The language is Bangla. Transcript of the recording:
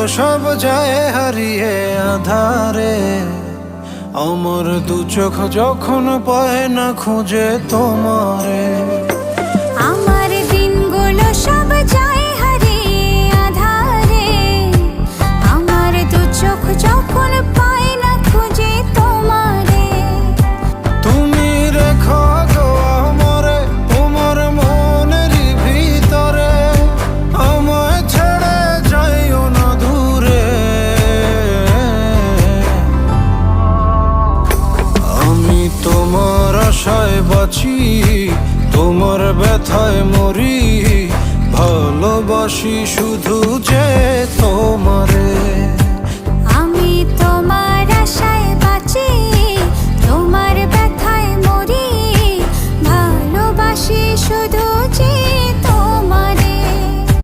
সব যায় হারিয়ে আধারে। আমার দু চোখ যখন পায় না খুঁজে তোমারে। আমার দিনগুলো সব যায় হারিয়ে আঁধারে। আমার দু চোখ যখন পায় না খুঁজে তোমারে। তুমি রেখো গো আমারে তোমার মনেরই ভিতরে, আমায় ছেড়ে যাইও না দূরে। আমি তোমার আশায় বাঁচি, তোমার ব্যথায় মরি, ভালোবাসি শুধু যে তোমার।